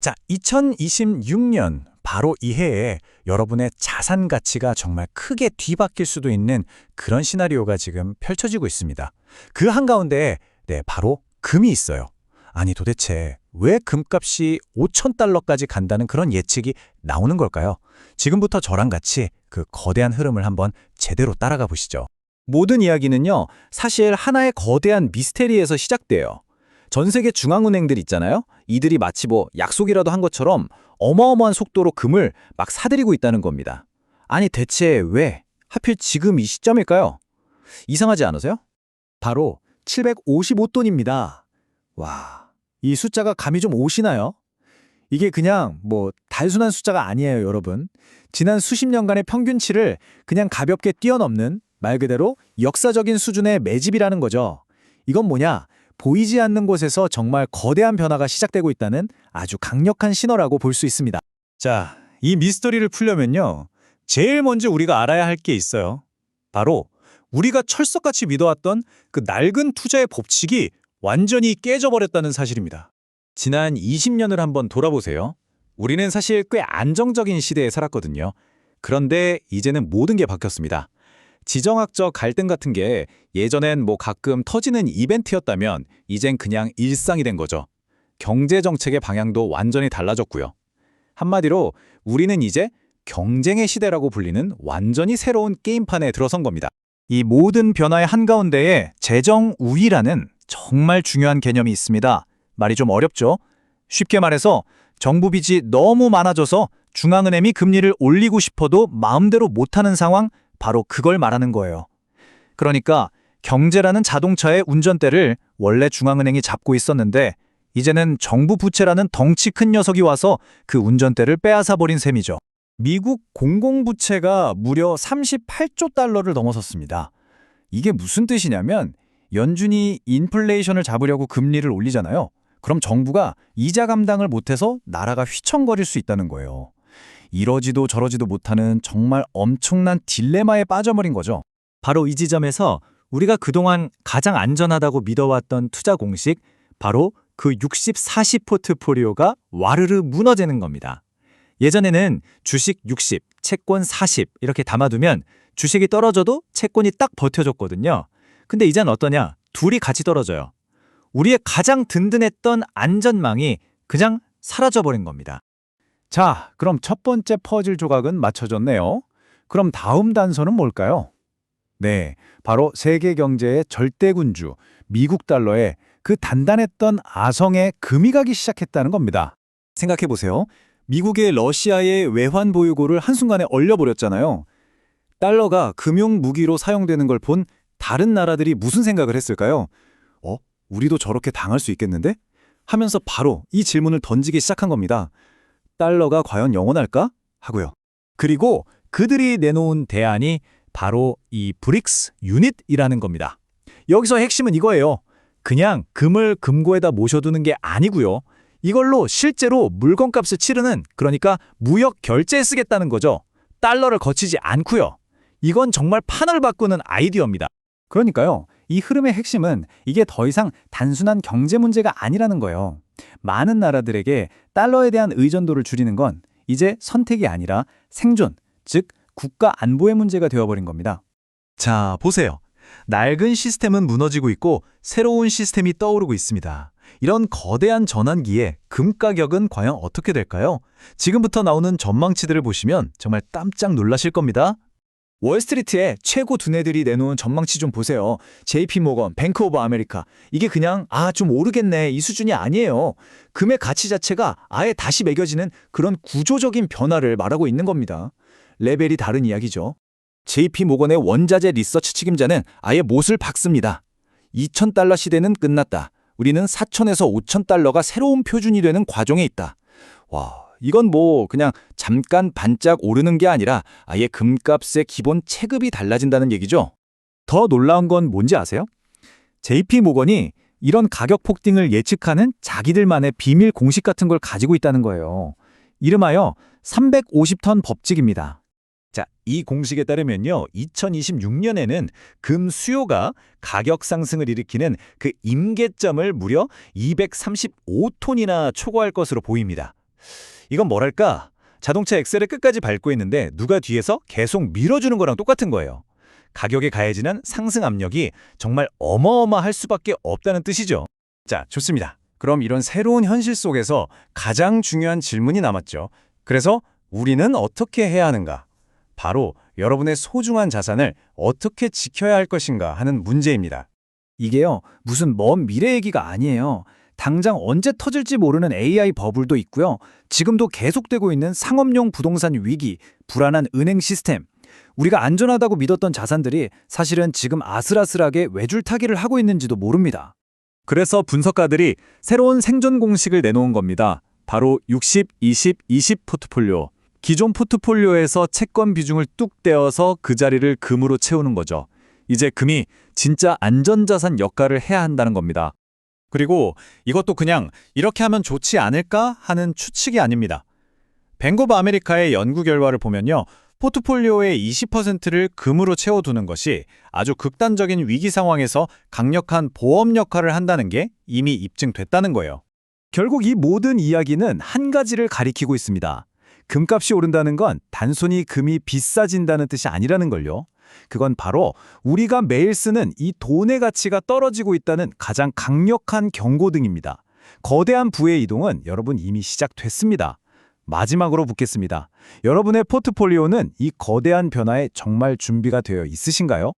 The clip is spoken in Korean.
자, 2026년 바로 이 해에 여러분의 자산 가치가 정말 크게 뒤바뀔 수도 있는 그런 시나리오가 지금 펼쳐지고 있습니다. 그 한가운데 바로 금이 있어요. 아니 도대체 왜 금값이 5천 달러까지 간다는 그런 예측이 나오는 걸까요? 지금부터 저랑 같이 그 거대한 흐름을 한번 제대로 따라가 보시죠. 모든 이야기는요, 사실 하나의 거대한 미스테리에서 시작돼요. 전 세계 중앙은행들 있잖아요. 이들이 마치 약속이라도 한 것처럼 어마어마한 속도로 금을 막 사들이고 있다는 겁니다. 아니 대체 왜? 하필 지금 이 시점일까요? 이상하지 않으세요? 바로 755톤입니다. 와, 이 숫자가 감이 좀 오시나요? 이게 그냥 단순한 숫자가 아니에요, 여러분. 지난 수십 년간의 평균치를 그냥 가볍게 뛰어넘는 말 그대로 역사적인 수준의 매집이라는 거죠. 이건 뭐냐? 보이지 않는 곳에서 정말 거대한 변화가 시작되고 있다는 아주 강력한 신호라고 볼 수 있습니다. 자, 이 미스터리를 풀려면요, 제일 먼저 우리가 알아야 할 게 있어요. 바로 우리가 철석같이 믿어왔던 그 낡은 투자의 법칙이 완전히 깨져버렸다는 사실입니다. 지난 20년을 한번 돌아보세요. 우리는 사실 꽤 안정적인 시대에 살았거든요. 그런데 이제는 모든 게 바뀌었습니다. 지정학적 갈등 같은 게 예전엔 가끔 터지는 이벤트였다면 이젠 그냥 일상이 된 거죠. 경제 정책의 방향도 완전히 달라졌고요. 한마디로 우리는 이제 경쟁의 시대라고 불리는 완전히 새로운 게임판에 들어선 겁니다. 이 모든 변화의 한가운데에 재정 우위라는 정말 중요한 개념이 있습니다. 말이 좀 어렵죠? 쉽게 말해서 정부 빚이 너무 많아져서 중앙은행이 금리를 올리고 싶어도 마음대로 못하는 상황, 바로 그걸 말하는 거예요. 그러니까 경제라는 자동차의 운전대를 원래 중앙은행이 잡고 있었는데 이제는 정부 부채라는 덩치 큰 녀석이 와서 그 운전대를 빼앗아버린 셈이죠. 미국 공공부채가 무려 38조 달러를 넘어섰습니다. 이게 무슨 뜻이냐면 연준이 인플레이션을 잡으려고 금리를 올리잖아요. 그럼 정부가 이자 감당을 못해서 나라가 휘청거릴 수 있다는 거예요. 이러지도 저러지도 못하는 정말 엄청난 딜레마에 빠져버린 거죠. 바로 이 지점에서 우리가 그동안 가장 안전하다고 믿어왔던 투자 공식, 바로 그 60-40 포트폴리오가 와르르 무너지는 겁니다. 예전에는 주식 60, 채권 40 이렇게 담아두면 주식이 떨어져도 채권이 딱 버텨줬거든요. 근데 이젠 어떠냐? 둘이 같이 떨어져요. 우리의 가장 든든했던 안전망이 그냥 사라져버린 겁니다. 자, 그럼 첫 번째 퍼즐 조각은 맞춰졌네요. 그럼 다음 단서는 뭘까요? 네, 바로 세계 경제의 절대군주, 미국 달러에 그 단단했던 아성에 금이 가기 시작했다는 겁니다. 생각해보세요. 미국의 러시아의 외환 보유고를 한순간에 얼려버렸잖아요. 달러가 금융 무기로 사용되는 걸 본 다른 나라들이 무슨 생각을 했을까요? 우리도 저렇게 당할 수 있겠는데? 하면서 바로 이 질문을 던지기 시작한 겁니다. 달러가 과연 영원할까? 하고요. 그리고 그들이 내놓은 대안이 바로 이 브릭스 유닛이라는 겁니다. 여기서 핵심은 이거예요. 그냥 금을 금고에다 모셔두는 게 아니고요. 이걸로 실제로 물건값을 치르는, 그러니까 무역 결제에 쓰겠다는 거죠. 달러를 거치지 않고요. 이건 정말 판을 바꾸는 아이디어입니다. 그러니까요, 이 흐름의 핵심은 이게 더 이상 단순한 경제 문제가 아니라는 거예요. 많은 나라들에게 달러에 대한 의존도를 줄이는 건 이제 선택이 아니라 생존, 즉 국가 안보의 문제가 되어버린 겁니다. 자, 보세요. 낡은 시스템은 무너지고 있고 새로운 시스템이 떠오르고 있습니다. 이런 거대한 전환기에 금 가격은 과연 어떻게 될까요? 지금부터 나오는 전망치들을 보시면 정말 깜짝 놀라실 겁니다. 월스트리트의 최고 두뇌들이 내놓은 전망치 좀 보세요. JP모건, 뱅크 오브 아메리카. 이게 그냥 좀 오르겠네 이 수준이 아니에요. 금의 가치 자체가 아예 다시 매겨지는 그런 구조적인 변화를 말하고 있는 겁니다. 레벨이 다른 이야기죠. JP모건의 원자재 리서치 책임자는 아예 못을 박습니다. 2000달러 시대는 끝났다. 우리는 4000에서 5000달러가 새로운 표준이 되는 과정에 있다. 와, 이건 그냥 잠깐 반짝 오르는 게 아니라 아예 금값의 기본 체급이 달라진다는 얘기죠. 더 놀라운 건 뭔지 아세요? JP모건이 이런 가격 폭등을 예측하는 자기들만의 비밀 공식 같은 걸 가지고 있다는 거예요. 이름하여 350턴 법칙입니다. 자, 이 공식에 따르면요, 2026년에는 금 수요가 가격 상승을 일으키는 그 임계점을 무려 235톤이나 초과할 것으로 보입니다. 이건 뭐랄까? 자동차 엑셀을 끝까지 밟고 있는데 누가 뒤에서 계속 밀어주는 거랑 똑같은 거예요. 가격에 가해지는 상승 압력이 정말 어마어마할 수밖에 없다는 뜻이죠. 자, 좋습니다. 그럼 이런 새로운 현실 속에서 가장 중요한 질문이 남았죠. 그래서 우리는 어떻게 해야 하는가? 바로 여러분의 소중한 자산을 어떻게 지켜야 할 것인가 하는 문제입니다. 이게요, 무슨 먼 미래 얘기가 아니에요. 당장 언제 터질지 모르는 AI 버블도 있고요. 지금도 계속되고 있는 상업용 부동산 위기, 불안한 은행 시스템. 우리가 안전하다고 믿었던 자산들이 사실은 지금 아슬아슬하게 외줄타기를 하고 있는지도 모릅니다. 그래서 분석가들이 새로운 생존 공식을 내놓은 겁니다. 바로 60, 20, 20 포트폴리오. 기존 포트폴리오에서 채권 비중을 뚝 떼어서 그 자리를 금으로 채우는 거죠. 이제 금이 진짜 안전자산 역할을 해야 한다는 겁니다. 그리고 이것도 그냥 이렇게 하면 좋지 않을까 하는 추측이 아닙니다. 뱅크 오브 아메리카의 연구 결과를 보면요. 포트폴리오의 20%를 금으로 채워두는 것이 아주 극단적인 위기 상황에서 강력한 보험 역할을 한다는 게 이미 입증됐다는 거예요. 결국 이 모든 이야기는 한 가지를 가리키고 있습니다. 금값이 오른다는 건 단순히 금이 비싸진다는 뜻이 아니라는 걸요. 그건 바로 우리가 매일 쓰는 이 돈의 가치가 떨어지고 있다는 가장 강력한 경고등입니다. 거대한 부의 이동은 여러분 이미 시작됐습니다. 마지막으로 묻겠습니다. 여러분의 포트폴리오는 이 거대한 변화에 정말 준비가 되어 있으신가요?